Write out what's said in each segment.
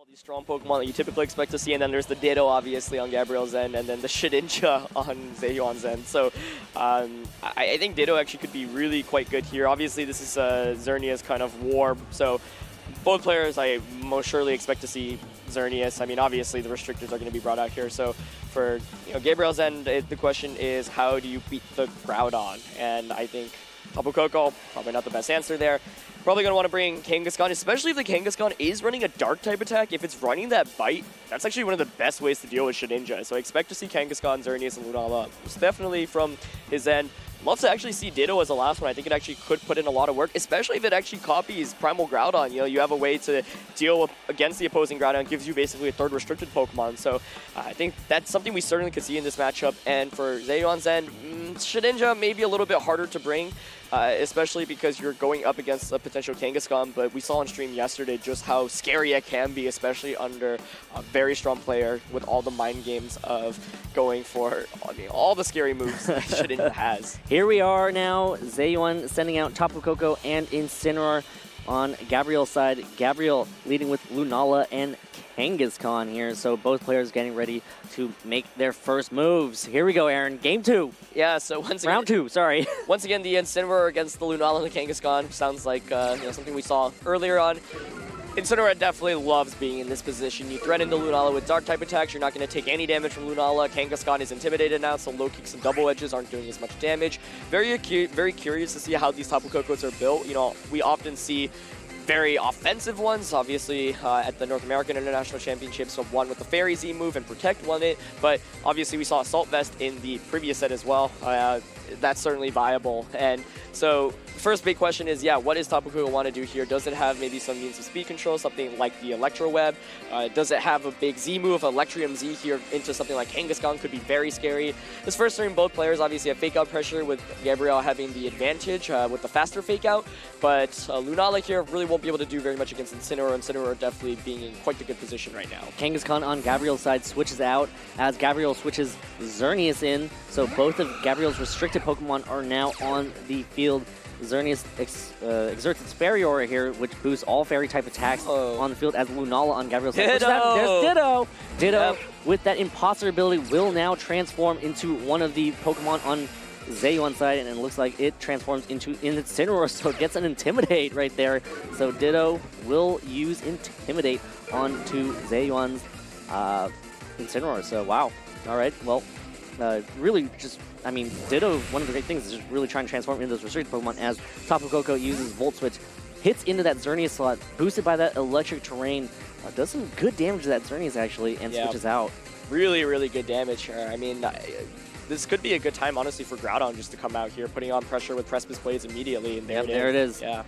These strong Pokemon that you typically expect to see, and then there's the Ditto, obviously, on Gabriel's end, and then the Shedinja on Zheyuan's end. So I think Ditto actually could be really quite good here. Obviously, this is Xerneas kind of war, so both players I most surely expect to see Xerneas. I mean, obviously, the restrictors are going to be brought out here. So for Gabriel's end, the question is, how do you beat the Groudon? And I think Tapu Koko, probably not the best answer there. Probably going to want to bring Kangaskhan, especially if the Kangaskhan is running a dark type attack. If it's running that bite, that's actually one of the best ways to deal with Shedinja. So I expect to see Kangaskhan, Xerneas, and Lunala. It's definitely from his end. Love to actually see Ditto as the last one. I think it actually could put in a lot of work, especially if it actually copies Primal Groudon. You have a way to deal with against the opposing Groudon. It gives you basically a third restricted Pokemon. So I think that's something we certainly could see in this matchup. And for Zheyuan's end, Shedinja may be a little bit harder to bring, especially because you're going up against a potential Kangaskhan. But we saw on stream yesterday just how scary it can be, especially under a very strong player with all the mind games of going for all the scary moves that Shedinja has. Here we are now, Zheyuan sending out Tapu Koko and Incineroar on Gabriel's side. Gabriel leading with Lunala and Kangaskhan here, so both players getting ready to make their first moves. Here we go, Aaron. Game 2. Yeah, so once again, Round 2, sorry. Once again, the Incineroar against the Lunala and the Kangaskhan sounds like something we saw earlier on. Incineroar definitely loves being in this position. You threaten the Lunala with dark type attacks, you're not going to take any damage from Lunala. Kangaskhan is intimidated now, so low kicks and double edges aren't doing as much damage. Very curious to see how these Tapu Kokos are built. We often see very offensive ones, obviously at the North American International Championships, so one with the Fairy Z move and Protect won it, but obviously we saw Assault Vest in the previous set as well. That's certainly viable. And so first big question is, what does Tapu Koko want to do here? Does it have maybe some means of speed control, something like the Electro Web? Does it have a big Z move, Electrium Z here into something like Kangaskhan? Could be very scary. This first turn, both players obviously have fake out pressure, with Gabriel having the advantage with the faster fake out, but Lunala here really won't be able to do very much against Incineroar. Incineroar definitely being in quite a good position right now. Kangaskhan on Gabriel's side switches out as Gabriel switches Xerneas in, so both of Gabriel's restricted Pokemon are now on the field. Xerneas exerts its Fairy Aura here, which boosts all Fairy-type attacks on the field as Lunala on Gabriel's side. There's Ditto! Ditto, with that Imposter ability, will now transform into one of the Pokemon on Zheyuan's side, and it looks like it transforms into Incineroar, so it gets an Intimidate right there. So Ditto will use Intimidate onto Zheyuan's Incineroar. So wow. All right, well, really just, Ditto, one of the great things is just really trying to transform into those restricted Pokemon as Tapu Koko uses Volt Switch, hits into that Xerneas slot, boosted by that electric terrain, does some good damage to that Xerneas actually, and switches out. Really, really good damage here. This could be a good time, honestly, for Groudon just to come out here, putting on pressure with Precipice Blades immediately, and there it is. Yeah.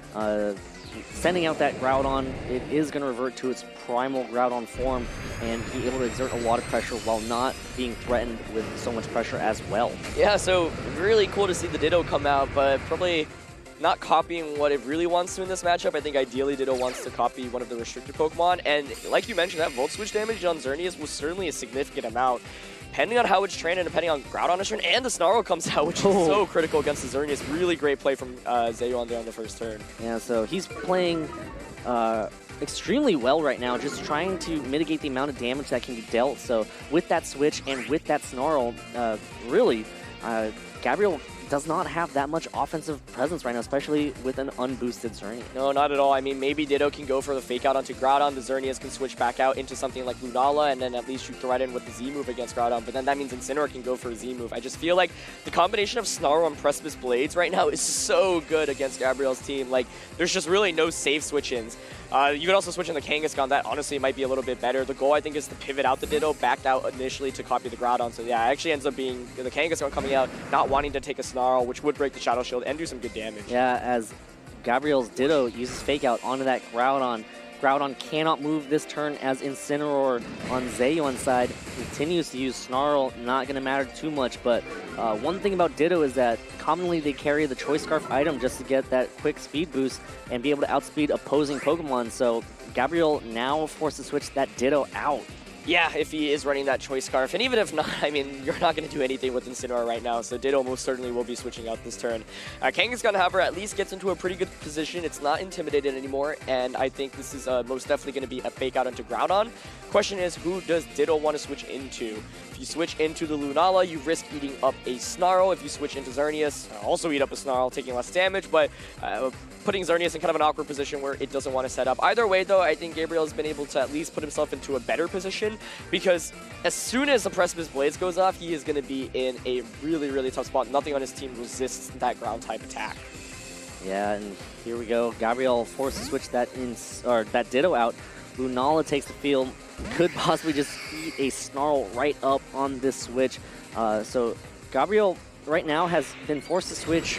Sending out that Groudon, it is going to revert to its primal Groudon form and be able to exert a lot of pressure while not being threatened with so much pressure as well. Yeah, so really cool to see the Ditto come out, but probably not copying what it really wants to in this matchup. I think ideally Ditto wants to copy one of the restricted Pokemon, and like you mentioned, that Volt Switch damage on Xerneas was certainly a significant amount. Depending on how it's trained and depending on Groudon is trained, and the Snarl comes out, which is so critical against the Xerneas. Really great play from Zheyuan there on the first turn. Yeah, so he's playing extremely well right now, just trying to mitigate the amount of damage that can be dealt. So with that switch and with that Snarl, really, Gabriel does not have that much offensive presence right now, especially with an unboosted Xerneas. No, not at all. Maybe Ditto can go for the fake out onto Groudon. The Xerneas can switch back out into something like Lunala, and then at least you threaten with the Z move against Groudon. But then that means Incineroar can go for a Z move. I just feel like the combination of Snarl and Precipice Blades right now is so good against Gabriel's team. There's just really no safe switch-ins. You can also switch in the Kangaskhan. That honestly might be a little bit better. The goal, I think, is to pivot out the Ditto, backed out initially to copy the Groudon. So yeah, it actually ends up being the Kangaskhan coming out, not wanting to take a Snarl, which would break the Shadow Shield and do some good damage. Yeah, as Gabriel's Ditto uses Fake Out onto that Groudon. Groudon cannot move this turn as Incineroar on Zheyuan's side continues to use Snarl. Not going to matter too much, but one thing about Ditto is that commonly they carry the Choice Scarf item just to get that quick speed boost and be able to outspeed opposing Pokemon. So Gabriel now forced to switch that Ditto out. Yeah, if he is running that Choice Scarf. And even if not, I mean, you're not going to do anything with Incineroar right now, so Ditto most certainly will be switching out this turn. Kangaskhan, however, at least gets into a pretty good position. It's not intimidated anymore, and I think this is most definitely going to be a fake out into Groudon. Question is, who does Ditto want to switch into? If you switch into the Lunala, you risk eating up a Snarl. If you switch into Xerneas, also eat up a Snarl, taking less damage, but putting Xerneas in kind of an awkward position where it doesn't want to set up. Either way, though, I think Gabriel has been able to at least put himself into a better position, because as soon as the Precipice Blades goes off, he is going to be in a really, really tough spot. Nothing on his team resists that ground-type attack. Yeah, and here we go. Gabriel forced to switch that that Ditto out. Lunala takes the field. Could possibly just eat a Snarl right up on this switch. So Gabriel right now has been forced to switch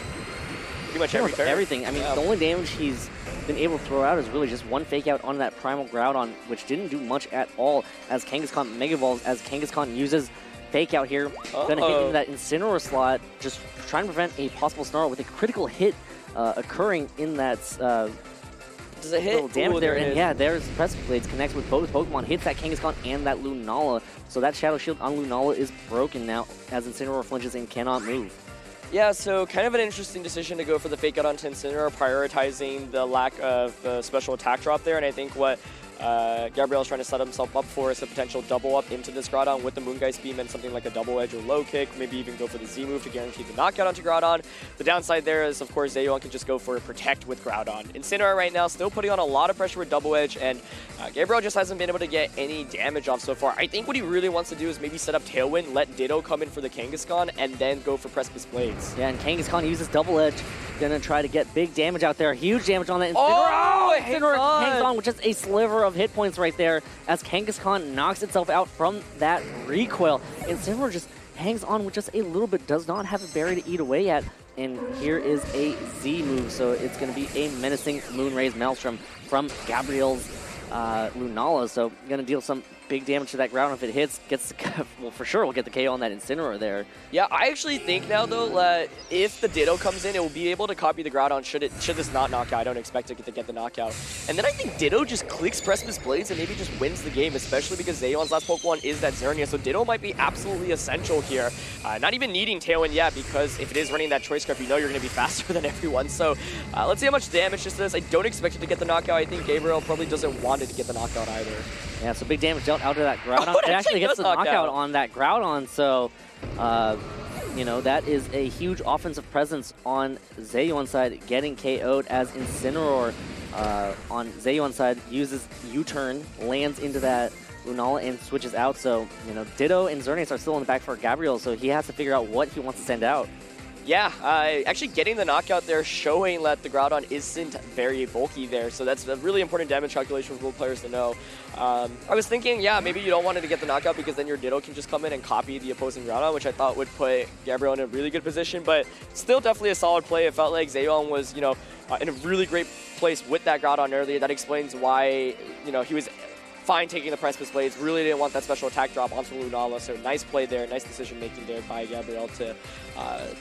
pretty much every turn. Everything. I mean, the only damage he's been able to throw out is really just one fake out on that Primal Groudon, which didn't do much at all as Kangaskhan Mega Evolves, as Kangaskhan uses fake out here. Gonna hit into that Incineroar slot, just trying to prevent a possible Snarl with a critical hit occurring in that does it hit? Little damage there, and yeah, there's Precipice Blades, connects with both Pokemon, hits that Kangaskhan and that Lunala. So that Shadow Shield on Lunala is broken now as Incineroar flinches and cannot move. Yeah, so kind of an interesting decision to go for the fake out onto Incineroar, prioritizing the lack of the special attack drop there, and I think what Gabriel's trying to set himself up for is the potential double up into this Groudon with the Moongeist Beam and something like a double edge or low kick, maybe even go for the Z move to guarantee the knockout onto Groudon. The downside there is, of course, Zheyuan can just go for a protect with Groudon. Incineroar right now still putting on a lot of pressure with double edge, and Gabriel just hasn't been able to get any damage off so far. I think what he really wants to do is maybe set up Tailwind, let Ditto come in for the Kangaskhan, and then go for Precipice Blades. Yeah, and Kangaskhan uses double edge, gonna try to get big damage out there, huge damage on that Incineroar. Oh, Incineroar hangs on with just a sliver of hit points right there as Kangaskhan knocks itself out from that recoil. Incineroar just hangs on with just a little bit, does not have a berry to eat away at, and here is a Z move, so it's going to be a menacing Moonraze Maelstrom from Gabriel's Lunala, so going to deal some big damage to that Groudon if it hits. Gets the, well, for sure we'll get the KO on that Incineroar there. Yeah, I actually think now though that if the Ditto comes in, it will be able to copy the Groudon should this not knock out. I don't expect it to get the knockout. And then I think Ditto just clicks Precipice Blades and maybe just wins the game, especially because Zheyuan's last Pokemon is that Xerneas, so Ditto might be absolutely essential here. Not even needing Tailwind yet, because if it is running that Choice Scarf, you know you're going to be faster than everyone. So let's see how much damage this does. I don't expect it to get the knockout. I think Gabriel probably doesn't want it to get the knockout either. Yeah, so big damage dealt out to that Groudon. Oh, it actually gets the knockout on that Groudon, so you know, that is a huge offensive presence on Zheyuan's side, getting KO'd as Incineroar on Zheyuan's side uses U-turn, lands into that Lunala and switches out. So, you know, Ditto and Xerneas are still in the back for Gabriel, so he has to figure out what he wants to send out. Yeah, actually getting the knockout there, showing that the Groudon isn't very bulky there, so that's a really important damage calculation for both players to know. I was thinking, yeah, maybe you don't want it to get the knockout because then your Ditto can just come in and copy the opposing Groudon, which I thought would put Gabriel in a really good position, but still definitely a solid play. It felt like Zheyuan was, you know, in a really great place with that Groudon earlier. That explains why, you know, he was fine taking the Precipice Blades, really didn't want that special attack drop onto Lunala, so nice play there, nice decision making there by Gabriel to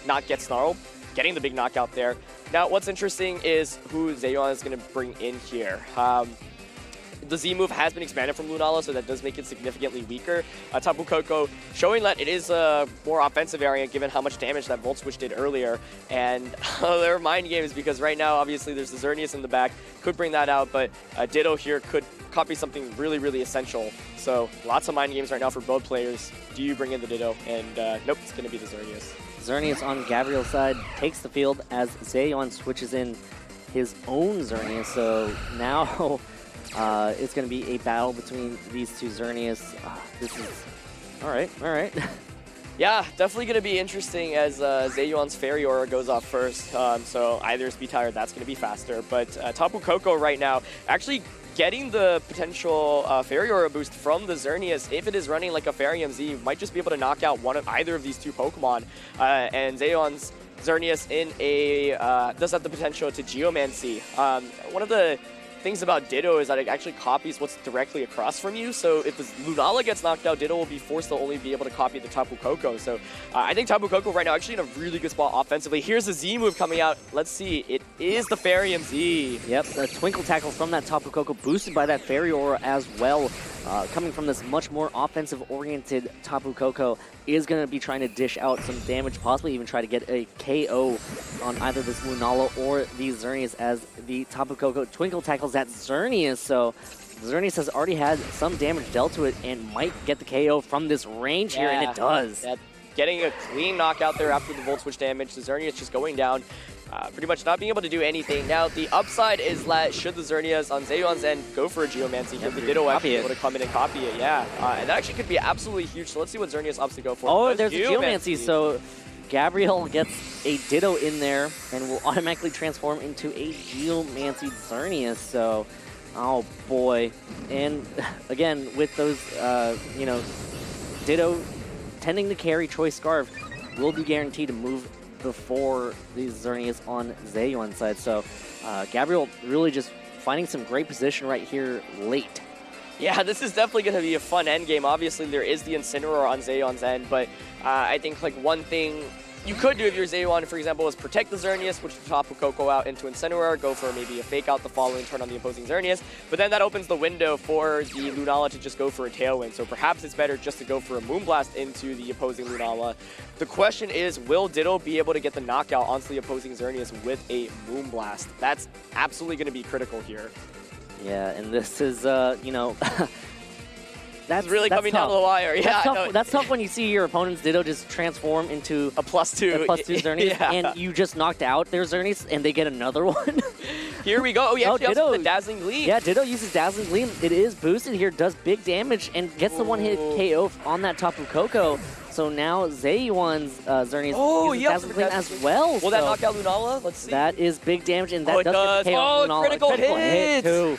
not get Snarl, getting the big knockout there. Now what's interesting is who Zheyuan is going to bring in here. The Z move has been expanded from Lunala, so that does make it significantly weaker. Tapu Koko showing that it is a more offensive variant given how much damage that Volt Switch did earlier. And they're mind games because right now, obviously, there's the Xerneas in the back. Could bring that out, but Ditto here could copy something really, really essential. So lots of mind games right now for both players. Do you bring in the Ditto? And nope, it's going to be the Xerneas. Xerneas on Gabriel's side takes the field as Zheyuan switches in his own Xerneas. So now it's going to be a battle between these two Xerneas. This is... all right. Yeah, definitely going to be interesting as Zheyuan's Fairy Aura goes off first. So either Speed Tire, that's going to be faster. But Tapu Koko right now actually getting the potential Fairy Aura boost from the Xerneas. If it is running like a Fairy MZ, might just be able to knock out one of either of these two Pokemon. And Zheyuan's Xerneas in a does have the potential to Geomancy. One of the things about Ditto is that it actually copies what's directly across from you. So if the Lunala gets knocked out, Ditto will be forced to only be able to copy the Tapu Koko. So I think Tapu Koko right now actually in a really good spot offensively. Here's the Z move coming out. Let's see. It is the Fairy MZ. Yep, the Twinkle Tackle from that Tapu Koko boosted by that Fairy Aura as well. Coming from this much more offensive-oriented Tapu Koko is going to be trying to dish out some damage, possibly even try to get a KO on either this Lunala or the Xerneas as the Tapu Koko Twinkle Tackles that Xerneas. So Xerneas has already had some damage dealt to it and might get the KO from this range here, and it does. Getting a clean knockout there after the Volt Switch damage. The Xerneas just going down, pretty much not being able to do anything. Now, the upside is that should the Xerneas on Zheyuan's end go for a Geomancy, the Ditto actually able to come in and copy it, and that actually could be absolutely huge. So let's see what Xerneas opts to go for. Oh, there's a Geomancy, so Gabriel gets a Ditto in there and will automatically transform into a Geomancy Xerneas. So, oh boy. And again, with those, Ditto tending to carry Choice Scarf will be guaranteed to move before these Xerneas on Zheyuan's side. So Gabriel really just finding some great position right here late. Yeah, this is definitely going to be a fun end game. Obviously, there is the Incineroar on Zheyuan's end, but I think like one thing you could do if you're Zheyuan, for example, is protect the Xerneas, switch the Tapu Koko out into Incineroar, go for maybe a fake out the following turn on the opposing Xerneas, but then that opens the window for the Lunala to just go for a Tailwind. So perhaps it's better just to go for a Moonblast into the opposing Lunala. The question is, will Ditto be able to get the knockout onto the opposing Xerneas with a Moonblast? That's absolutely going to be critical here. Yeah, and this is, That's really coming down to the wire. Yeah, that's tough when you see your opponent's Ditto just transform into a +2 Xerneas, and you just knocked out their Xerneas, and they get another one. Here we go. Oh, yeah, Ditto, the Dazzling Gleam. Yeah, Ditto uses Dazzling Gleam. It is boosted here, does big damage, and gets the one-hit KO on that Tapu Koko. So now Zheyuan's Xerneas uses Dazzling Gleam as well. Will that knock out Lunala? Let's see. That is big damage, and that does KO Lunala. Critical hit too.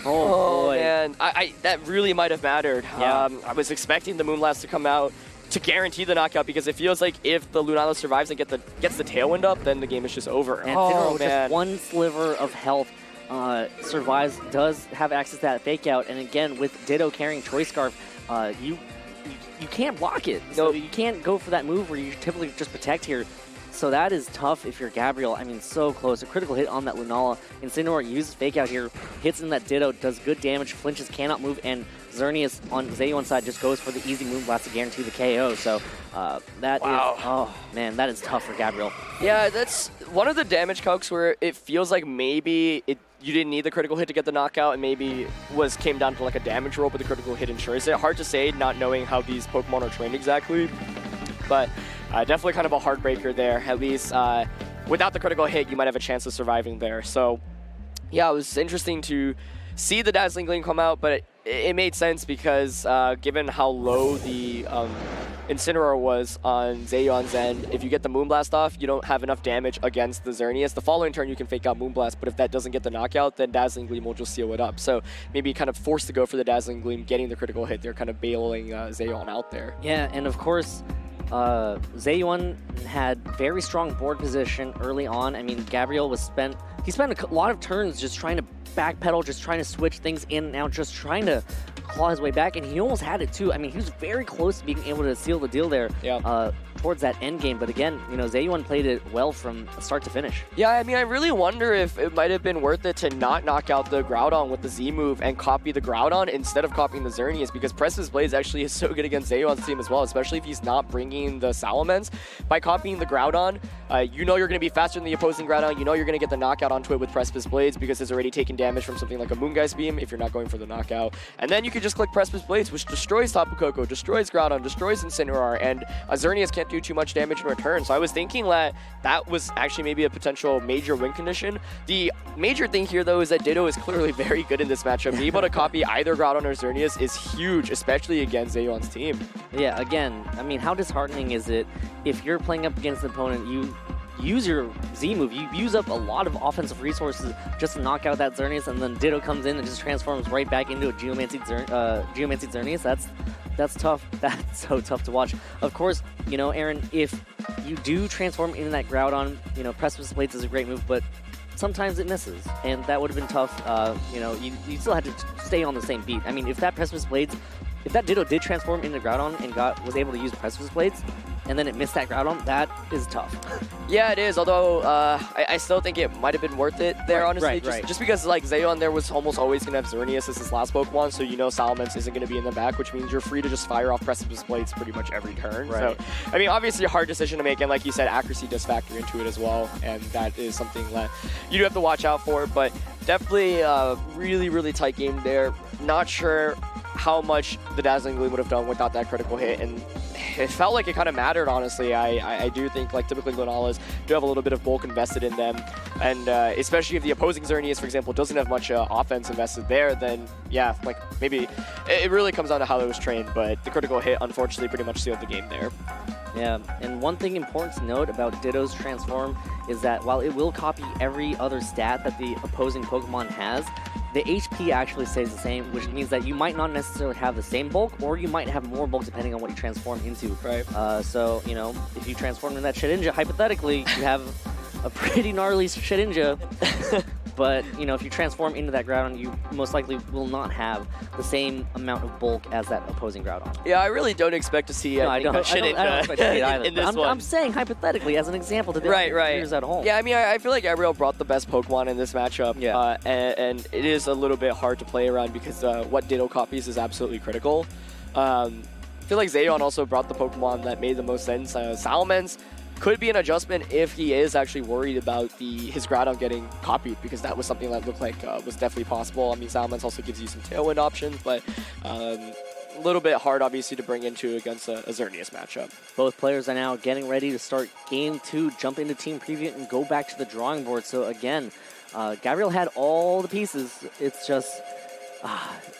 Oh boy. Man, that really might have mattered. Yeah. I was expecting the Moonblast to come out to guarantee the knockout because it feels like if the Lunala survives and gets the Tailwind up, then the game is just over. And with just one sliver of health, survives, does have access to that fake out, and again with Ditto carrying Choice Scarf, you can't block it. So you can't go for that move where you typically just protect here. So that is tough if you're Gabriel. I mean, so close. A critical hit on that Lunala. Incineroar uses Fake Out here, hits in that Ditto, does good damage, flinches, cannot move, and Xerneas on Zheyuan's side just goes for the easy Moonblast to guarantee the KO. So that is, oh man, that is tough for Gabriel. Yeah, that's one of the damage calcs where it feels like maybe you didn't need the critical hit to get the knockout, and maybe came down to like a damage roll, but the critical hit ensures it. Hard to say, not knowing how these Pokemon are trained exactly, but definitely kind of a heartbreaker there. At least without the critical hit, you might have a chance of surviving there. So yeah, it was interesting to see the Dazzling Gleam come out, but it made sense because given how low the Incineroar was on Zheyuan's end, if you get the Moonblast off, you don't have enough damage against the Xerneas. The following turn, you can fake out Moonblast, but if that doesn't get the knockout, then Dazzling Gleam will just seal it up. So maybe kind of forced to go for the Dazzling Gleam, getting the critical hit. They're kind of bailing Zheyuan out there. Yeah, and of course, Zheyuan had very strong board position early on. I mean, Gabriel spent a lot of turns just trying to backpedal, just trying to switch things in and out, just trying to claw his way back, and he almost had it too. I mean, he was very close to being able to seal the deal there towards that end game. But again, Zheyuan played it well from start to finish. Yeah, I mean, I really wonder if it might have been worth it to not knock out the Groudon with the Z move and copy the Groudon instead of copying the Xerneas, because Press's Blades actually is so good against Zheyuan's team as well, especially if he's not bringing the Salamence. By copying the Groudon, you're going to be faster than the opposing Groudon. You're going to get the knockout onto it with Press's Blades because it's already taken damage from something like a Moongeist Beam if you're not going for the knockout. And then you can just click Press's Blades, which destroys Tapu Koko, destroys Groudon, destroys Incineroar, and Xerneas can't do too much damage in return. So I was thinking that was actually maybe a potential major win condition. The major thing here, though, is that Ditto is clearly very good in this matchup. Being able to copy either Groudon or Xerneas is huge, especially against Zheyuan's team. Yeah, again, I mean, how disheartening is it if you're playing up against an opponent, you use your Z move, you use up a lot of offensive resources just to knock out that Xerneas, and then Ditto comes in and just transforms right back into a Geomancy Xerneas. That's tough. That's so tough to watch. Of course, Aaron, if you do transform into that Groudon, Precipice Blades is a great move, but sometimes it misses, and that would have been tough. You still had to stay on the same beat. I mean, if that Ditto did transform into Groudon and was able to use Precipice Blades, and then it missed that Groudon, that is tough. Yeah, it is. Although I still think it might have been worth it there, honestly. Just because like Zheyuan there was almost always going to have Xerneas as his last Pokemon, so you know Salamence isn't going to be in the back, which means you're free to just fire off Precipice Blades pretty much every turn. Right. So, I mean, obviously a hard decision to make, and like you said, accuracy does factor into it as well, and that is something that you do have to watch out for, but definitely a really, really tight game there. Not sure how much the Dazzling Gleam would have done without that critical hit, and it felt like it kind of mattered, honestly. I do think, like, typically Lunalas do have a little bit of bulk invested in them, and especially if the opposing Xerneas, for example, doesn't have much offense invested there, then, yeah, like, maybe it really comes down to how it was trained, but the critical hit, unfortunately, pretty much sealed the game there. Yeah, and one thing important to note about Ditto's Transform is that while it will copy every other stat that the opposing Pokemon has, the HP actually stays the same, which means that you might not necessarily have the same bulk, or you might have more bulk depending on what you transform into. Right. So, you know, if you transform into that Shedinja, hypothetically, you have a pretty gnarly Shedinja. But, you know, if you transform into that Groudon, you most likely will not have the same amount of bulk as that opposing Groudon. Yeah, I really don't expect to see I don't expect to see it either. in this one. I'm saying hypothetically as an example to the viewers at home. Yeah, I mean, I feel like Gabriel brought the best Pokemon in this matchup. Yeah. And it is a little bit hard to play around because what Ditto copies is absolutely critical. I feel like Zheyuan also brought the Pokemon that made the most sense. Salamence could be an adjustment if he is actually worried about his Groudon getting copied, because that was something that looked like was definitely possible. I mean, Salamence also gives you some Tailwind options, but a little bit hard, obviously, to bring into against a Xerneas matchup. Both players are now getting ready to start Game 2, jump into Team Preview, and go back to the drawing board. So again, Gabriel had all the pieces. It's just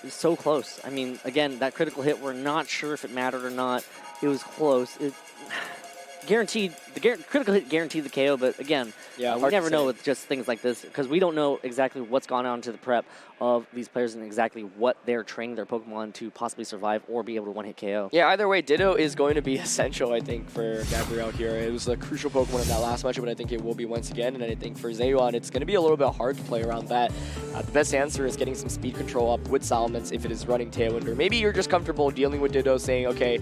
so close. I mean, again, that critical hit, we're not sure if it mattered or not. It was close. Guaranteed, critical hit guaranteed the KO, but again, yeah, we never know with just things like this, because we don't know exactly what's gone on to the prep of these players and exactly what they're training their Pokemon to possibly survive or be able to one-hit KO. Yeah, either way, Ditto is going to be essential, I think, for Gabriel here. It was a crucial Pokemon in that last matchup, but I think it will be once again, and I think for Zheyuan, it's going to be a little bit hard to play around that. The best answer is getting some speed control up with Salamence if it is running Tailwind, or maybe you're just comfortable dealing with Ditto, saying, okay,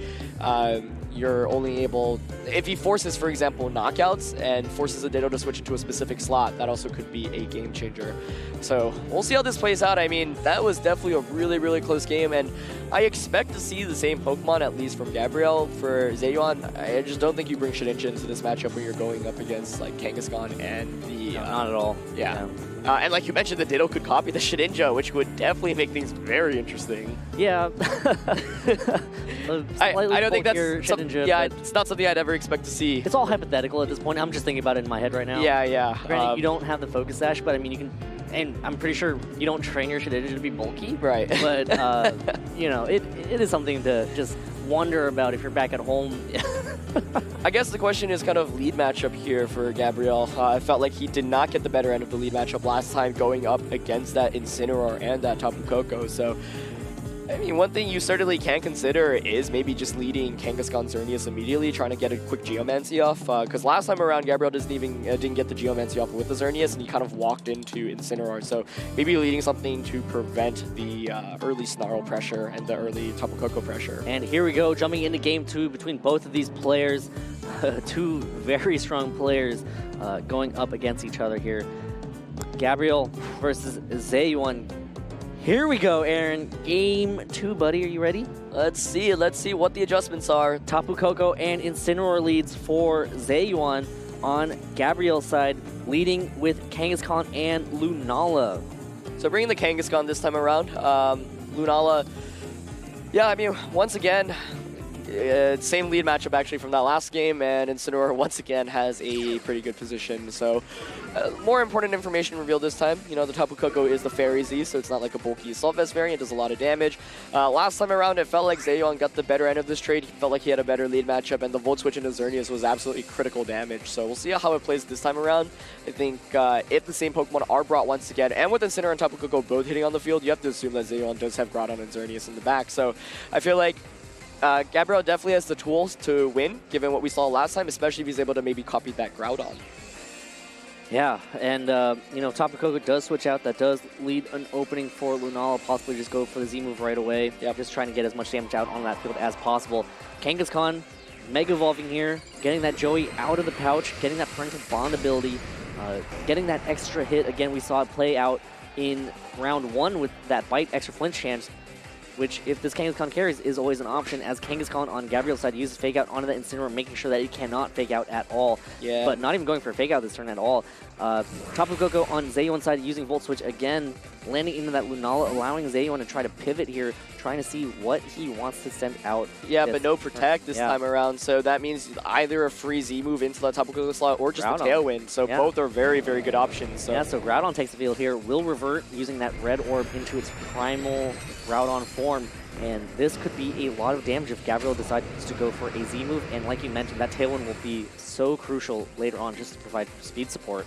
you're only able, if he forces, for example, knockouts and forces a Ditto to switch into a specific slot, that also could be a game changer. So we'll see how this plays out. I mean, that was definitely a really, really close game, and I expect to see the same Pokemon, at least from Gabriel. For Zheyuan, I just don't think you bring Shedinja into this matchup when you're going up against like Kangaskhan and the... not at all. Yeah. And like you mentioned, the Ditto could copy the Shedinja, which would definitely make things very interesting. Yeah. I don't think that's Shedinja, yeah, it's not something I'd ever expect to see. It's all hypothetical at this point. I'm just thinking about it in my head right now. Yeah. Granted, you don't have the Focus Sash, but I mean, you can, and I'm pretty sure you don't train your Shedinja to be bulky. Right. But, you know, it is something to just wonder about if you're back at home. I guess the question is kind of lead matchup here for Gabriel. I felt like he did not get the better end of the lead matchup last time going up against that Incineroar and that Tapu Koko. So, I mean, one thing you certainly can consider is maybe just leading Kangaskhan Xerneas immediately, trying to get a quick Geomancy off. Because last time around, Gabriel didn't get the Geomancy off with the Xerneas, and he kind of walked into Incineroar. So maybe leading something to prevent the early Snarl pressure and the early Tapu Koko pressure. And here we go, jumping into Game 2 between both of these players. Two very strong players going up against each other here. Gabriel versus Zheyuan. Here we go, Aaron. Game 2, buddy. Are you ready? Let's see what the adjustments are. Tapu Koko and Incineroar leads for Zheyuan on Gabriel's side, leading with Kangaskhan and Lunala. So bringing the Kangaskhan this time around. Lunala, yeah, I mean, once again, same lead matchup actually from that last game, and Incineroar once again has a pretty good position. So more important information revealed this time. You know, the Tapu Koko is the Fairy Z, so it's not like a bulky Assault Vest variant. It does a lot of damage. Last time around, it felt like Zheyuan got the better end of this trade. He felt like he had a better lead matchup, and the Volt Switch into Xerneas was absolutely critical damage. So we'll see how it plays this time around. I think if the same Pokemon are brought once again, and with Incineroar and Tapu Koko both hitting on the field, you have to assume that Zheyuan does have Groudon and Xerneas in the back. So I feel like Gabriel definitely has the tools to win, given what we saw last time, especially if he's able to maybe copy that Groudon. Yeah, and, you know, Tapu Koko does switch out. That does lead an opening for Lunala, possibly just go for the Z move right away. Yeah, just trying to get as much damage out on that field as possible. Kangaskhan, Mega Evolving here, getting that Joey out of the pouch, getting that parental bond ability, getting that extra hit. Again, we saw it play out in round 1 with that bite extra flinch chance, which, if this Kangaskhan carries, is always an option, as Kangaskhan on Gabriel's side uses Fake Out onto that Incineroar, making sure that it cannot Fake Out at all. Yeah. But not even going for a Fake Out this turn at all. Tapu Koko on Zheyuan's side using Volt Switch again, landing into that Lunala, allowing Zheyuan to try to pivot here, trying to see what he wants to send out. Yeah, but no Protect this time around, so that means either a free Z move into the Tapu Koko slot or just a Tailwind, so both are very, very good options. So. Yeah, so Groudon takes the field here, will revert using that red orb into its primal Groudon form, and this could be a lot of damage if Gabriel decides to go for a Z move, and like you mentioned, that Tailwind will be so crucial later on just to provide speed support.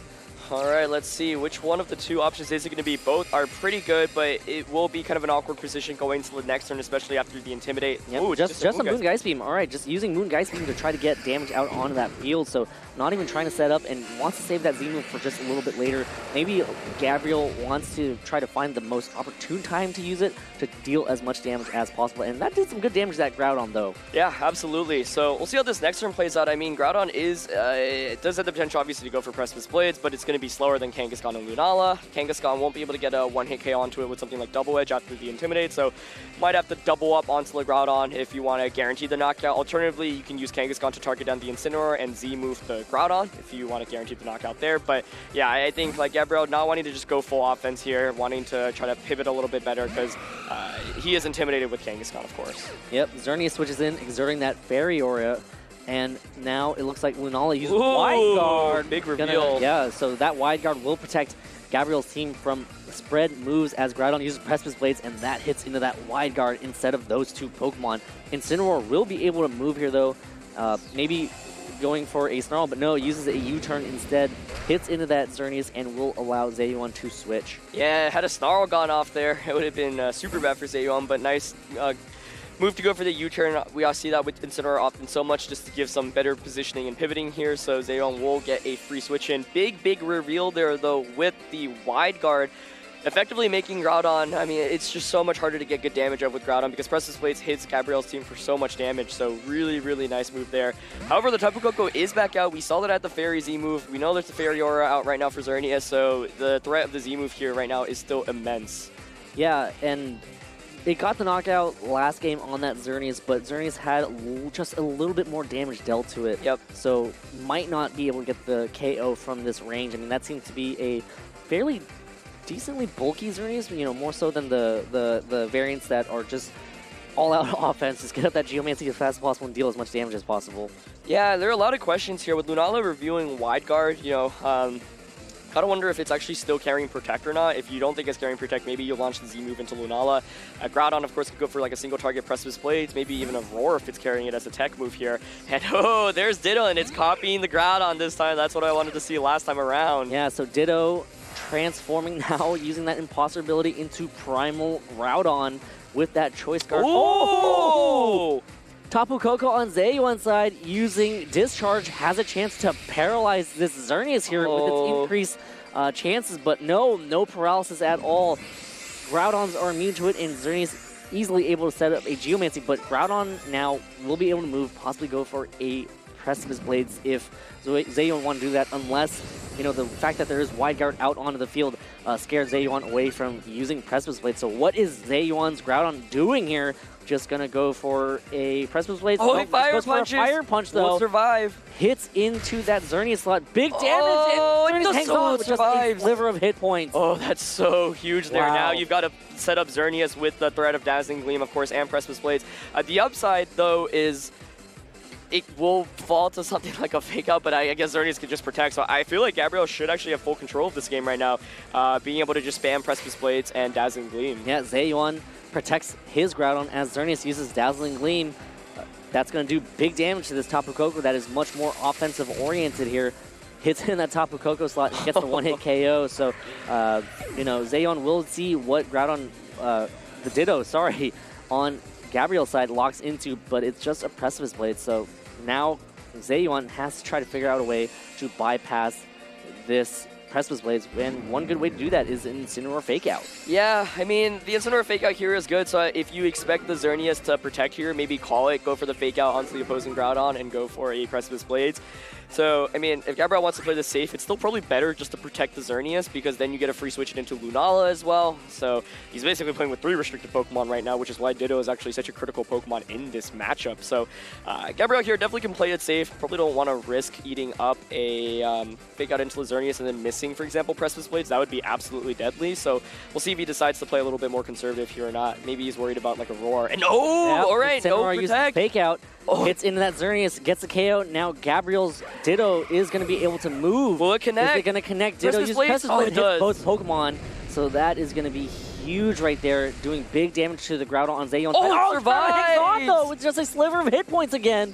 All right, let's see. Which one of the two options is it going to be? Both are pretty good, but it will be kind of an awkward position going to the next turn, especially after the Intimidate. Yep. Ooh, just a Moon Geist Beam. All right, just using Moon Geist Beam to try to get damage out onto that field. So not even trying to set up, and wants to save that Z move for just a little bit later. Maybe Gabriel wants to try to find the most opportune time to use it to deal as much damage as possible. And that did some good damage to that Groudon, though. Yeah, absolutely. So we'll see how this next turn plays out. I mean, Groudon it does have the potential, obviously, to go for Precipice Blades, but it's going to be slower than Kangaskhan and Lunala. Kangaskhan won't be able to get a one-hit KO onto it with something like Double Edge after the Intimidate, so might have to double up onto the Groudon if you want to guarantee the knockout. Alternatively, you can use Kangaskhan to target down the Incineroar and Z-move the Groudon if you want to guarantee the knockout there. But yeah, I think like Gabriel not wanting to just go full offense here, wanting to try to pivot a little bit better because he is intimidated with Kangaskhan, of course. Yep, Xerneas switches in, exerting that Fairy Aura. And now it looks like Lunala uses Wide Guard. Big reveal. Yeah, so that Wide Guard will protect Gabriel's team from spread moves as Groudon uses Precipice Blades, and that hits into that Wide Guard instead of those two Pokemon. Incineroar will be able to move here, though. Maybe going for a Snarl, but no, uses a U-turn instead, hits into that Xerneas, and will allow Zheyuan to switch. Yeah, had a Snarl gone off there, it would have been super bad for Zheyuan, but nice move to go for the U-turn. We all see that with Incineroar often so much just to give some better positioning and pivoting here, so Zheyuan will get a free switch in. Big reveal there, though, with the Wide Guard. Effectively making Groudon, I mean, it's just so much harder to get good damage out with Groudon because Precipice Blades hits Gabriel's team for so much damage, so really nice move there. However, the Tapu Koko is back out. We saw that at the Fairy Z move. We know there's the Fairy Aura out right now for Xerneas, so the threat of the Z move here right now is still immense. Yeah, and it got the knockout last game on that Xerneas, but Xerneas had just a little bit more damage dealt to it. Yep. So might not be able to get the KO from this range. I mean, that seems to be a fairly decently bulky Xerneas, you know, more so than the variants that are just all-out offense. Just get up that Geomancy as fast as possible and deal as much damage as possible. Yeah, there are a lot of questions here. With Lunala reviewing Wide Guard, you know, gotta wonder if it's actually still carrying Protect or not. If you don't think it's carrying Protect, maybe you launch the Z move into Lunala. Groudon, of course, could go for like a single target Precipice Blades, maybe even a Roar if it's carrying it as a tech move here. And oh, there's Ditto, and it's copying the Groudon this time. That's what I wanted to see last time around. Yeah, so Ditto transforming now, using that Imposter ability into Primal Groudon with that Choice Guard. Oh! Tapu Koko on Zheyuan's side using Discharge has a chance to paralyze this Xerneas here with its increased chances, but no paralysis at all. Groudons are immune to it, and Xerneas easily able to set up a Geomancy, but Groudon now will be able to move, possibly go for a Precipice Blades if Zheyuan want to do that, unless, you know, the fact that there is Wide Guard out onto the field scared Zheyuan away from using Precipice Blades. So what is Zheyuan's Groudon doing here? Just going to go for a Precipice Blades. Holy Fire Punches! Fire Punch, though. Will survive. Hits into that Xerneas slot. Big damage! And Xerneas hangs on with just a sliver of hit points. Oh, that's so huge there. Wow. Now you've got to set up Xerneas with the threat of Dazzling Gleam, of course, and Precipice Blades. The upside, though, is it will fall to something like a Fake Out, but I guess Xerneas can just protect. So I feel like Gabriel should actually have full control of this game right now, being able to just spam Precipice Blades and Dazzling Gleam. Yeah, Zheyuan protects his Groudon as Xerneas uses Dazzling Gleam. That's going to do big damage to this Tapu Koko that is much more offensive-oriented here. Hits in that Tapu Koko slot and gets the one-hit KO. So, you know, Zheyuan will see what Groudon, the Ditto, sorry, on Gabriel's side locks into, but it's just a Precipice Blade. So now Zheyuan has to try to figure out a way to bypass this Precipice Blades, and one good way to do that is Incineroar Fake Out. Yeah, I mean, the Incineroar Fake Out here is good, so if you expect the Xerneas to protect here, maybe call it, go for the Fake Out onto the opposing Groudon, and go for a Precipice Blades. So, I mean, if Gabriel wants to play this safe, it's still probably better just to protect the Xerneas, because then you get a free switch into Lunala as well. So, he's basically playing with 3 restricted Pokemon right now, which is why Ditto is actually such a critical Pokemon in this matchup. So, Gabriel here definitely can play it safe. Probably don't want to risk eating up a Fake Out into the Xerneas and then missing, for example, Precipice Blades. That would be absolutely deadly. So, we'll see if he decides to play a little bit more conservative here or not. Maybe he's worried about like a Roar. And all right, no protect. Fake Out. Hits into that Xerneas, gets the KO. Now Gabriel's Ditto is going to be able to move. Will it connect? Is it going to connect? Ditto uses Precipice Blade to hit both Pokemon. So that is going to be huge right there, doing big damage to the Groudon on Zheyuan. Oh, survives! On, though, with just a sliver of hit points again.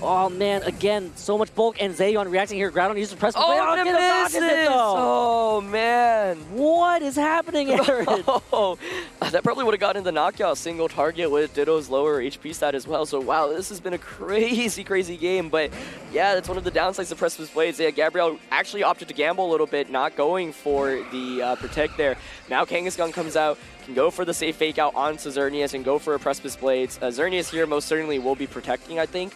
Oh, man, again, so much bulk, and Zheyuan reacting here. Groudon uses Precipice Blade. Oh, it misses! Oh, man. What is happening, Aaron? Oh, that probably would have gotten the knockout single target with Ditto's lower HP stat as well. So, wow, this has been a crazy, crazy game. But, yeah, that's one of the downsides of Precipice Blades. Yeah, Gabriel actually opted to gamble a little bit, not going for the Protect there. Now Kangaskhan comes out, can go for the safe Fake Out onto Xerneas and go for a Precipice Blades. Xerneas here most certainly will be protecting, I think.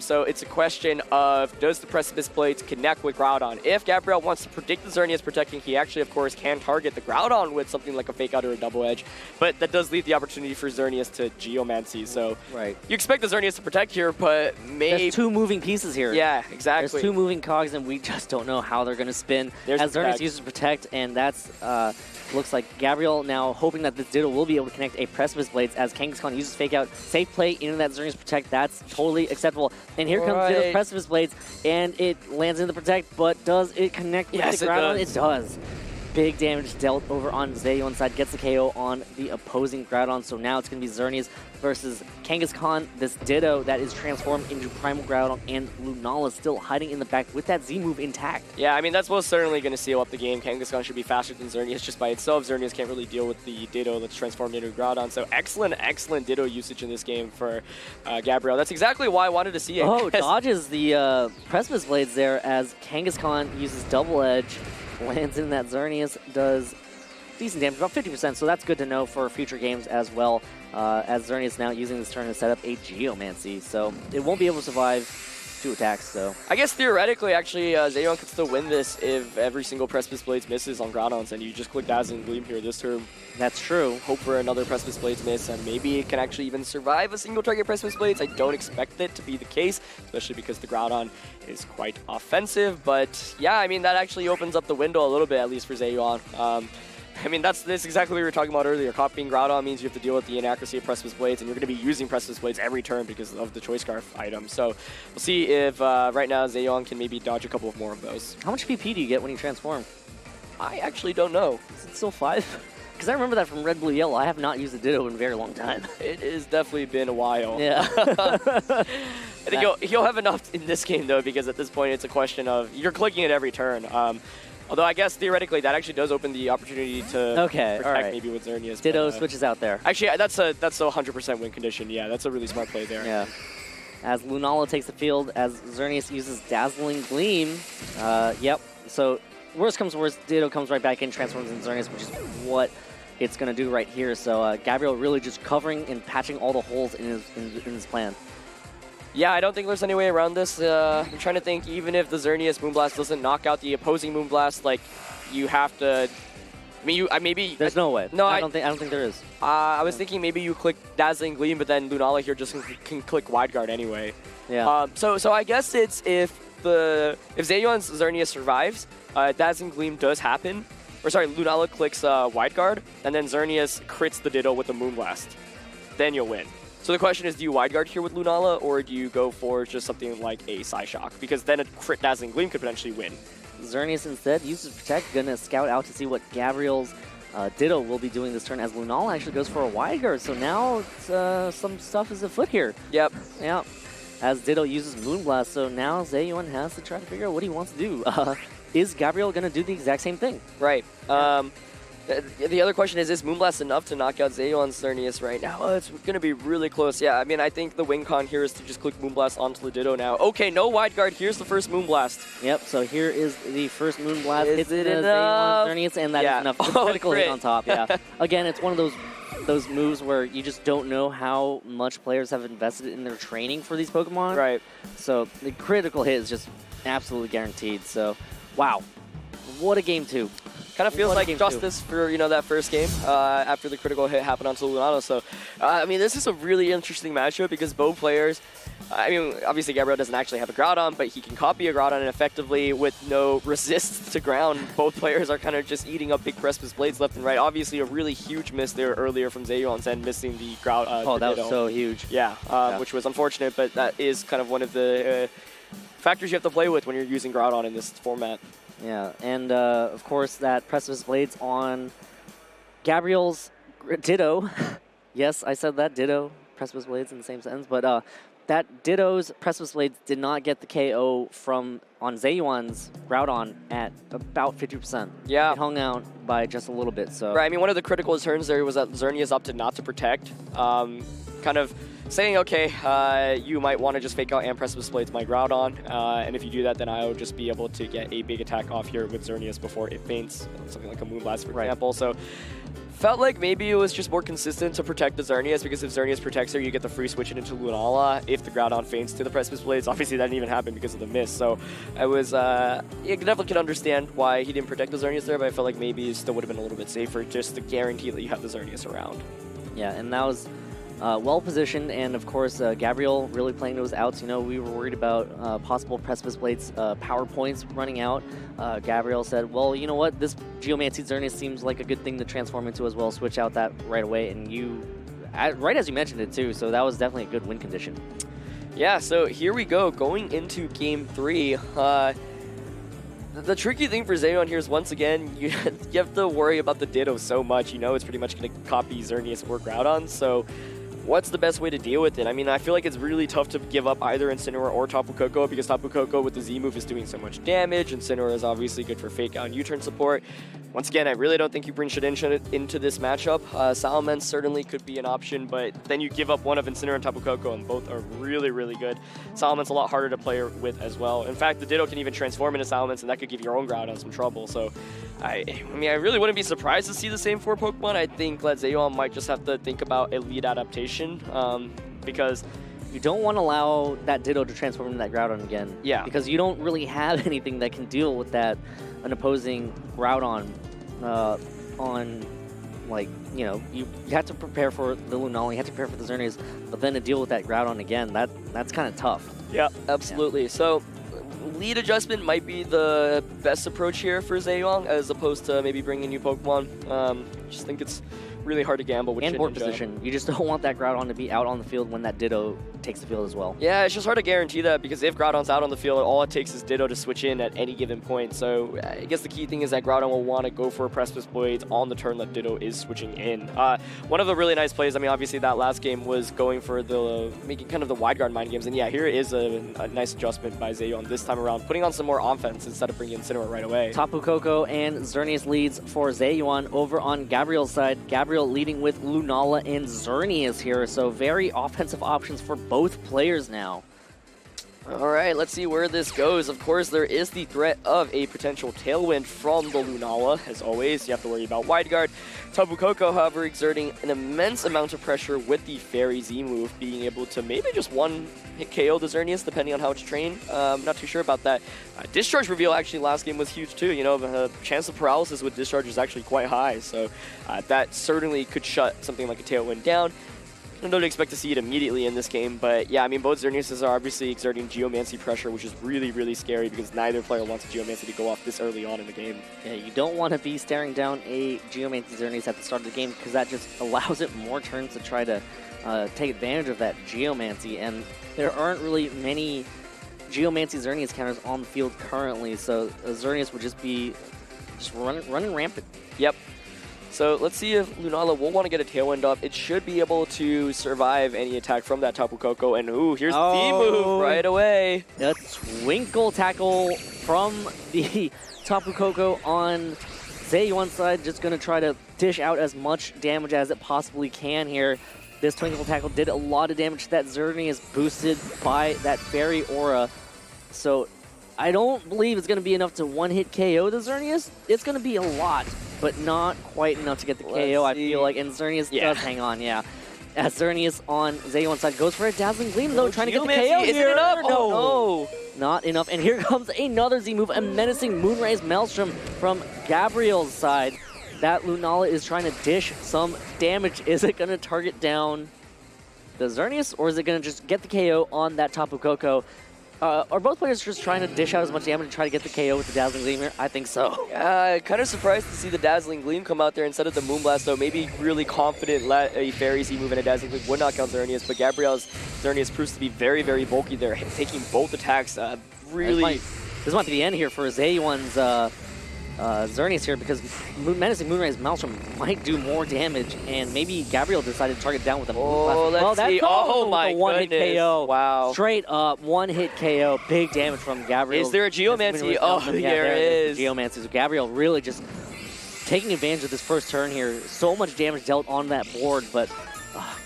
So it's a question of, does the Precipice Blades connect with Groudon? If Gabriel wants to predict the Xerneas protecting, he actually, of course, can target the Groudon with something like a Fake Out or a Double Edge. But that does leave the opportunity for Xerneas to Geomancy. So you expect the Xerneas to protect here, but maybe... There's 2 moving pieces here. Yeah, exactly. There's 2 moving cogs, and we just don't know how they're going to spin. As Xerneas uses Protect, and that's... looks like Gabriel now hoping that this Ditto will be able to connect a Precipice Blades as Kangaskhan uses Fake Out. Safe play into that Xerneas Protect. That's totally acceptable. And here comes Ditto's Precipice Blades, and it lands in the Protect, but does it connect with the Groudon? It does. Big damage dealt over on Zheyuan's side, gets the KO on the opposing Groudon. So now it's going to be Xerneas versus Kangaskhan, this Ditto that is transformed into Primal Groudon, and Lunala still hiding in the back with that Z move intact. Yeah, I mean, that's most certainly going to seal up the game. Kangaskhan should be faster than Xerneas just by itself. Xerneas can't really deal with the Ditto that's transformed into Groudon. So excellent Ditto usage in this game for Gabriel. That's exactly why I wanted to see it. Oh, dodges the Precipice Blades there as Kangaskhan uses Double Edge. Lands in that Xerneas, does decent damage, about 50%, so that's good to know for future games as well, as Xerneas now using this turn to set up a Geomancy, so it won't be able to survive 2 attacks, so... I guess theoretically, actually, Zheyuan could still win this if every single Precipice Blades misses on Groudons, and you just click Dazzling Gleam here this turn. That's true. Hope for another Precipice Blades miss, and maybe it can actually even survive a single target Precipice Blades. I don't expect it to be the case, especially because the Groudon is quite offensive. But yeah, I mean, that actually opens up the window a little bit, at least for Zheyuan. I mean, that's exactly what we were talking about earlier. Copying Groudon means you have to deal with the inaccuracy of Precipice Blades, and you're going to be using Precipice Blades every turn because of the Choice Scarf item. So we'll see if right now Zheyuan can maybe dodge a couple of more of those. How much PP do you get when you transform? I actually don't know. Is it still 5? Because I remember that from Red, Blue, Yellow. I have not used a Ditto in a very long time. It has definitely been a while. Yeah. I think he'll have enough in this game, though, because at this point it's a question of you're clicking it every turn. Although I guess theoretically that actually does open the opportunity to protect maybe with Xerneas. Ditto switches out there. Actually, that's a 100% win condition. Yeah, that's a really smart play there. Yeah. As Lunala takes the field, as Xerneas uses Dazzling Gleam. Yep. So worst comes to worst, Ditto comes right back in, transforms into Xerneas, which is what it's going to do right here. So Gabriel really just covering and patching all the holes in his plan. Yeah, I don't think there's any way around this. I'm trying to think, even if the Xerneas Moonblast doesn't knock out the opposing Moonblast, like, you have to... I mean, maybe... There's no way. No, I don't think there is. I was thinking maybe you click Dazzling Gleam, but then Lunala here just can click Wide Guard anyway. Yeah. So I guess it's if Zheyuan's Xerneas survives, Dazzling Gleam does happen. Or sorry, Lunala clicks Wide Guard, and then Xerneas crits the Ditto with the Moonblast. Then you'll win. So the question is, do you Wide Guard here with Lunala, or do you go for just something like a Psyshock? Because then a crit Dazzling Gleam could potentially win. Xerneas instead uses Protect, gonna scout out to see what Gabriel's Ditto will be doing this turn, as Lunala actually goes for a Wide Guard. So now some stuff is afoot here. Yep. Yeah. As Ditto uses Moonblast, so now Zheyuan has to try to figure out what he wants to do. Is Gabriel gonna do the exact same thing? Right. The other question is Moonblast enough to knock out Zheyuan's Xerneas right now? Oh, it's going to be really close. Yeah, I mean, I think the win con here is to just click Moonblast onto the Ditto now. Okay, no wide guard. Here's the first Moonblast. Yep, so here is the first Moonblast. Is it enough? Zheyuan's Xerneas, and that is enough. The critical hit on top, yeah. Again, it's one of those moves where you just don't know how much players have invested in their training for these Pokemon. Right. So the critical hit is just absolutely guaranteed. So, wow. What a game 2. Kind of feels like justice for, that first game after the critical hit happened onto Lunala. So, I mean, this is a really interesting matchup because both players, I mean, obviously Gabriel doesn't actually have a Groudon, but he can copy a Groudon effectively with no resist to ground. Both players are kind of just eating up big Precipice Blades left and right. Obviously, a really huge miss there earlier from Zheyuan's end, missing the Groudon. Oh, that was so huge. Yeah, which was unfortunate, but that is kind of one of the factors you have to play with when you're using Groudon in this format. Yeah, and of course that Precipice Blades on Gabriel's Ditto. Yes, I said that, Ditto, Precipice Blades in the same sentence, but that Ditto's Precipice Blades did not get the KO on Zheyuan's Groudon at about 50%. Yeah. It hung out by just a little bit, so. Right, I mean, one of the critical turns there was that Xerneas opted not to protect, kind of saying, okay, you might want to just fake out and Precipice Blades my Groudon, and if you do that, then I'll just be able to get a big attack off here with Xerneas before it faints, something like a Moonblast, for example. So, felt like maybe it was just more consistent to protect the Xerneas, because if Xerneas protects her, you get the free switch into Lunala if the Groudon faints to the Precipice Blades. Obviously, that didn't even happen because of the miss, so I was, you definitely can understand why he didn't protect the Xerneas there, but I felt like maybe it still would have been a little bit safer just to guarantee that you have the Xerneas around. Yeah, and that was well positioned, and of course Gabriel really playing those outs. We were worried about possible Precipice Blades power points running out. Gabriel said, well, you know what, this Geomancy Xerneas seems like a good thing to transform into as well, switch out that right away, and right as you mentioned it too, so that was definitely a good win condition. Yeah, so here we go, going into Game 3. The tricky thing for Zheyuan here is, once again, you have to worry about the Ditto so much. It's pretty much going to copy Xerneas or Groudon, so what's the best way to deal with it? I mean, I feel like it's really tough to give up either Incineroar or Tapu Koko, because Tapu Koko with the Z move is doing so much damage. Incineroar is obviously good for fake out and U-turn support. Once again, I really don't think you bring Shedinja into this matchup. Salamence certainly could be an option, but then you give up one of Incineroar and Tapu Koko, and both are really, really good. Salamence a lot harder to play with as well. In fact, the Ditto can even transform into Salamence, and that could give your own Groudon some trouble. So, I mean, I really wouldn't be surprised to see the same 4 Pokemon. I think that Zheyuan might just have to think about a lead adaptation, because you don't want to allow that Ditto to transform into that Groudon again. Yeah. Because you don't really have anything that can deal with an opposing Groudon on, like, you have to prepare for the Lunala, you have to prepare for the Xerneas, but then to deal with that Groudon again, that's kind of tough. Yeah, absolutely. Yeah. So, lead adjustment might be the best approach here for Zheyuan, as opposed to maybe bringing new Pokemon. Just think it's really hard to gamble with board position. You just don't want that Groudon to be out on the field when that Ditto takes the field as well. Yeah, it's just hard to guarantee that, because if Groudon's out on the field, all it takes is Ditto to switch in at any given point. So I guess the key thing is that Groudon will want to go for a Precipice Blades on the turn that Ditto is switching in. One of the really nice plays, I mean, obviously that last game was going for making kind of the wide guard mind games, and yeah, here is a nice adjustment by Zheyuan this time around, putting on some more offense instead of bringing Incineroar right away. Tapu Koko and Xerneas leads for Zheyuan. Over on Gabriel's side, Gabriel leading with Lunala and Xerneas here, so very offensive options for both players now. All right, let's see where this goes. Of course, there is the threat of a potential Tailwind from the Lunala. As always, you have to worry about Wide Guard. Tapu Koko, however, exerting an immense amount of pressure with the Fairy Z move, being able to maybe just one-hit KO the Xerneas, depending on how it's trained. Not too sure about that. Discharge reveal, actually, last game was huge, too. The chance of paralysis with Discharge is actually quite high, so that certainly could shut something like a Tailwind down. I don't expect to see it immediately in this game, but yeah, I mean, both Xerneas are obviously exerting Geomancy pressure, which is really, really scary, because neither player wants a Geomancy to go off this early on in the game. Yeah, you don't want to be staring down a Geomancy Xerneas at the start of the game, because that just allows it more turns to try to take advantage of that Geomancy, and there aren't really many Geomancy Xerneas counters on the field currently, so Xerneas would just be running rampant. Yep. So let's see if Lunala will want to get a Tailwind up. It should be able to survive any attack from that Tapu Koko. And ooh, here's the move right away. A Twinkle Tackle from the Tapu Koko on Zheyuan side just going to try to dish out as much damage as it possibly can here. This Twinkle Tackle did a lot of damage to that Xerneas, boosted by that Fairy Aura. So I don't believe it's going to be enough to one-hit KO the Xerneas. It's going to be a lot, but not quite enough to get the KO, I feel like. And Xerneas does hang on, As Xerneas on Zheyuan's side goes for a Dazzling Gleam, though, trying to get the KO Isn't here. it up? No, not enough. And here comes another Z move, a menacing Moonrise Maelstrom from Gabriel's side. That Lunala is trying to dish some damage. Is it going to target down the Xerneas, or is it going to just get the KO on that Tapu Koko? Are both players just trying to dish out as much damage and try to get the KO with the Dazzling Gleam here? I think so. Kind of surprised to see the Dazzling Gleam come out there instead of the Moonblast, though. Maybe really confident a Fairy Z move and a Dazzling Gleam would knock out Xerneas, but Gabriel's Xerneas proves to be very, very bulky there, taking both attacks really... This might be the end here for Zheyuan's Xerneas here, because Menacing Moonrise Maelstrom might do more damage, and maybe Gabriel decided to target down with a Let's see. Oh my one-hit KO. Wow. Straight up, one-hit KO. Big damage from Gabriel. Is there a Geomancy? Oh, there is. Geomancy. So Gabriel really just taking advantage of this first turn here. So much damage dealt on that board, but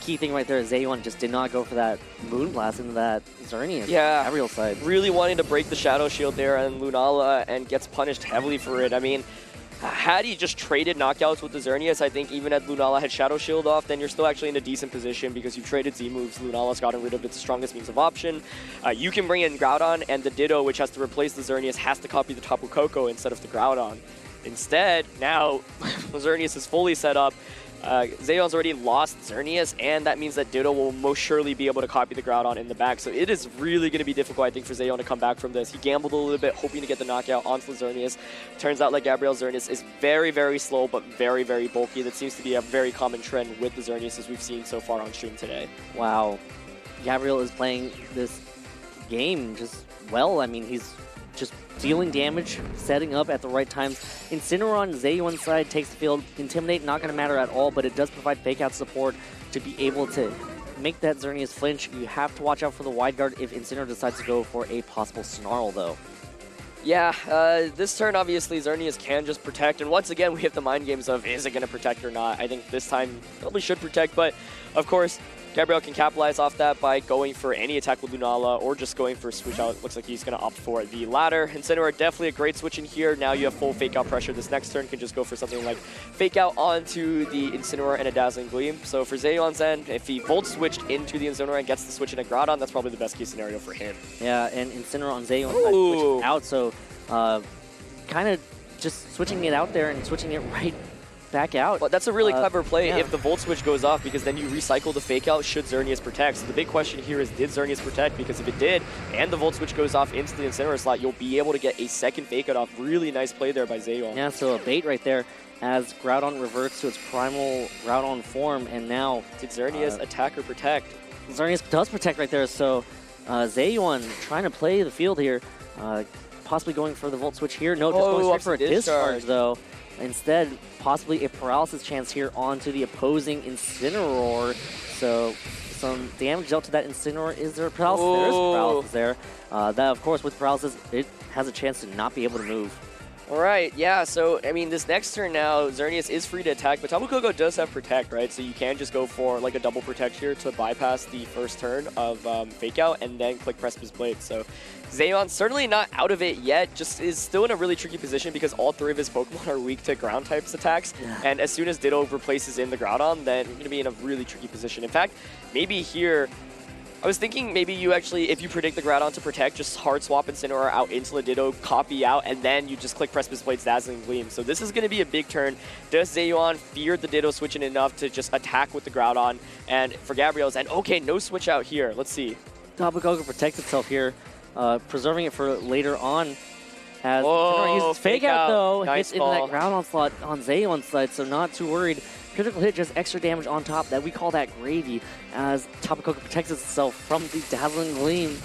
key thing right there is Zheyuan just did not go for that Moonblast into that Xerneas. Gabriel's side. Really wanting to break the Shadow Shield there on Lunala and gets punished heavily for it. I mean, had he just traded knockouts with the Xerneas, I think even if Lunala had Shadow Shield off, then you're still actually in a decent position because you've traded Z moves. Lunala's gotten rid of its strongest means of option. You can bring in Groudon, and the Ditto, which has to replace the Xerneas, has to copy the Tapu Koko instead of the Groudon. Instead, now the Xerneas is fully set up. Zheyuan's already lost Xerneas, and that means that Ditto will most surely be able to copy the Groudon in the back. So it is really going to be difficult, I think, for Zheyuan to come back from this. He gambled a little bit, hoping to get the knockout onto the Xerneas. Turns out like Gabriel's Xerneas is very, very slow, but very, very bulky. That seems to be a very common trend with the Xerneas as we've seen so far on stream today. Wow. Gabriel is playing this game just well. I mean, he's just dealing damage, setting up at the right times. Incineroar on Zheyuan's side takes the field. Intimidate, not going to matter at all, but it does provide fake out support to be able to make that Xerneas flinch. You have to watch out for the wide guard if Incineroar decides to go for a possible Snarl, though. Yeah, this turn, obviously, Xerneas can just protect, and once again, we have the mind games of, is it going to protect or not? I think this time, probably should protect, but, of course, Gabriel can capitalize off that by going for any attack with Lunala or just going for a switch out. Looks like he's going to opt for the latter. Incineroar, definitely a great switch in here. Now you have full fake out pressure. This next turn can just go for something like fake out onto the Incineroar and a Dazzling Gleam. So for Zheyuan's end, if he Volt switched into the Incineroar and gets the switch in a Groudon, that's probably the best case scenario for him. Yeah, and Incineroar on Zheyuan switched out, so kind of just switching it out there and switching it right back out. Well, that's a really clever play if the Volt Switch goes off, because then you recycle the Fake Out should Xerneas protect. So the big question here is, did Xerneas protect? Because if it did, and the Volt Switch goes off into the Incineroar slot, you'll be able to get a second Fake Out off. Really nice play there by Zheyuan. Yeah, so a bait right there as Groudon reverts to its primal Groudon form, and now... Did Xerneas attack or protect? Xerneas does protect right there, so Zheyuan trying to play the field here, possibly going for the Volt Switch here. No, just going straight for a discharge, though. Instead, possibly a paralysis chance here onto the opposing Incineroar. So some damage dealt to that Incineroar. Is there a paralysis? There is a paralysis there. That, of course, with paralysis, it has a chance to not be able to move. All right, yeah, so, I mean, this next turn now, Xerneas is free to attack, but Tapu Koko does have Protect, right? So you can just go for, like, a double Protect here to bypass the first turn of Fake Out and then click Precipice Blade. So Zheyuan certainly not out of it yet, just is still in a really tricky position because all three of his Pokemon are weak to ground types attacks. Yeah. And as soon as Ditto replaces in the Groudon, then you're going to be in a really tricky position. In fact, maybe here... I was thinking maybe you actually, if you predict the Groudon to protect, just hard swap Incineroar out into the Ditto, copy out, and then you just click Precipice Blade's Dazzling Gleam. So this is going to be a big turn. Does Zheyuan fear the Ditto switching enough to just attack with the Groudon? And for Gabriel's end, okay, no switch out here. Let's see. Tapu Koko protects itself here, preserving it for later on. As Incineroar uses Fake Out, though, nice hits into that Groudon slot on Zheyuan's side, so not too worried. Critical hit, just extra damage on top. That we call that gravy, as Tapu Koko protects itself from the Dazzling Gleam.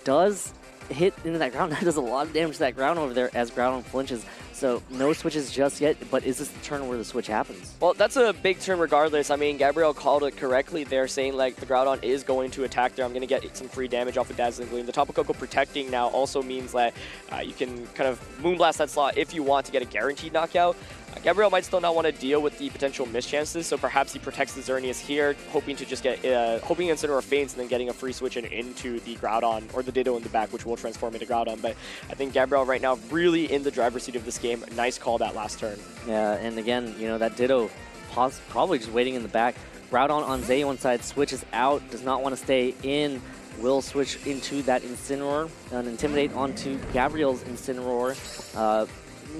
Does hit into that ground. That does a lot of damage to that ground over there as Groudon flinches. So no switches just yet, but is this the turn where the switch happens? Well, that's a big turn regardless. I mean, Gabriel called it correctly there, saying like the Groudon is going to attack there. I'm going to get some free damage off of Dazzling Gleam. The Tapu Koko protecting now also means that you can kind of Moonblast that slot if you want to get a guaranteed knockout. Gabriel might still not want to deal with the potential mischances, so perhaps he protects the Xerneas here, hoping to just get, hoping Incineroar faints and then getting a free switch into the Groudon, or the Ditto in the back, which will transform into Groudon. But I think Gabriel right now really in the driver's seat of this game. Nice call that last turn. Yeah, and again, you know, that Ditto probably just waiting in the back. Groudon on Zheyuan side switches out, does not want to stay in, will switch into that Incineroar and Intimidate onto Gabriel's Incineroar.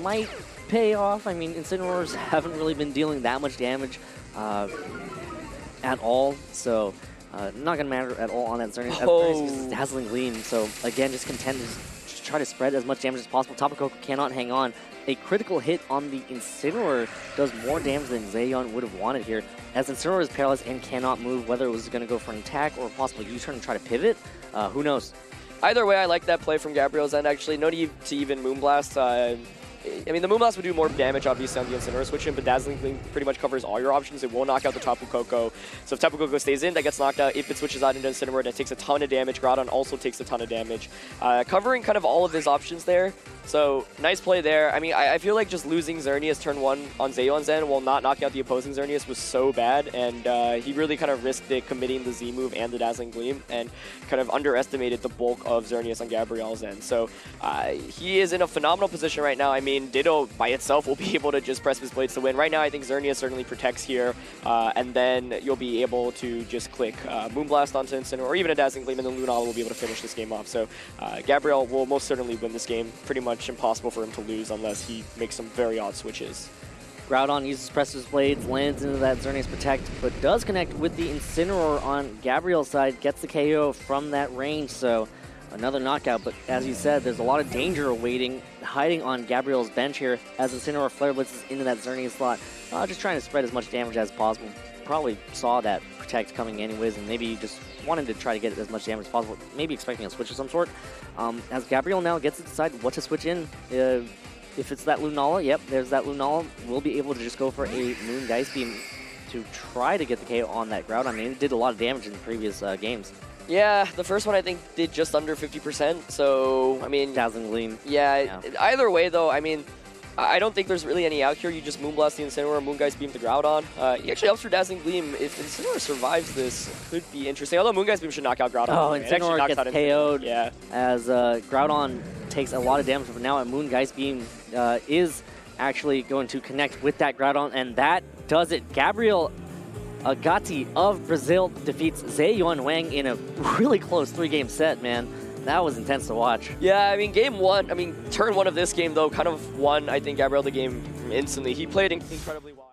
Might pay off. I mean, Incineroars haven't really been dealing that much damage at all, so not going to matter at all on that Xerneas. Oh. Uses Dazzling Gleam, so again, just contend to just try to spread as much damage as possible. Tapu Koko cannot hang on. A critical hit on the Incineroar does more damage than Zheyuan would have wanted here, as Incineroar is paralyzed and cannot move, whether it was going to go for an attack or possibly U-turn and try to pivot. Who knows? Either way, I like that play from Gabriel's end, actually. No need to even Moonblast. I mean, the Moonblast would do more damage, obviously, on the Incineroar switch in, but Dazzling Gleam pretty much covers all your options. It will knock out the Tapu Koko. So if Tapu Koko stays in, that gets knocked out. If it switches out into Incineroar, that takes a ton of damage. Groudon also takes a ton of damage. Covering kind of all of his options there. So, nice play there. I mean, I feel like just losing Xerneas turn 1 on Zheyuan's end while not knocking out the opposing Xerneas was so bad, and he really kind of risked it committing the Z move and the Dazzling Gleam, and kind of underestimated the bulk of Xerneas on Gabriel's end. So, he is in a phenomenal position right now. I mean, Ditto by itself will be able to just press his blades to win. Right now, I think Xerneas certainly protects here, and then you'll be able to just click Moonblast onto Incineroar, or even a Dazzling Gleam, and then Lunala will be able to finish this game off. So, Gabriel will most certainly win this game. Pretty much impossible for him to lose unless he makes some very odd switches. Groudon uses Pressure's Blades, lands into that Xerneas Protect, but does connect with the Incineroar on Gabriel's side, gets the KO from that range, so another knockout. But as you said, there's a lot of danger awaiting, hiding on Gabriel's bench here as Incineroar Flare Blitzes into that Xerneas slot, just trying to spread as much damage as possible. Probably saw that Protect coming anyways, and maybe just wanted to try to get as much damage as possible, maybe expecting a switch of some sort. As Gabriel now gets to decide what to switch in. If it's that Lunala, yep, there's that Lunala. We'll be able to just go for a Moon Dice Beam to try to get the KO on that Groudon. I mean, it did a lot of damage in the previous games. Yeah, the first one I think did just under 50%, so, I mean... Dazzling Gleam. Yeah, either way though, I mean, I don't think there's really any out here. You just Moonblast the Incineroar, Moongeist Beam the Groudon. He actually helps for Dazzling Gleam. If Incineroar survives this, could be interesting. Although Moongeist Beam should knock out Groudon. Oh, Incineroar gets KO'd yeah. as Groudon takes a lot of damage, but now a Moongeist Beam is actually going to connect with that Groudon, and that does it. Gabriel Agati of Brazil defeats Zheyuan Huang in a really close 3-game set, man. That was intense to watch. Yeah, I mean, turn 1 of this game, though, kind of won, I think, Gabriel the game instantly. He played incredibly well.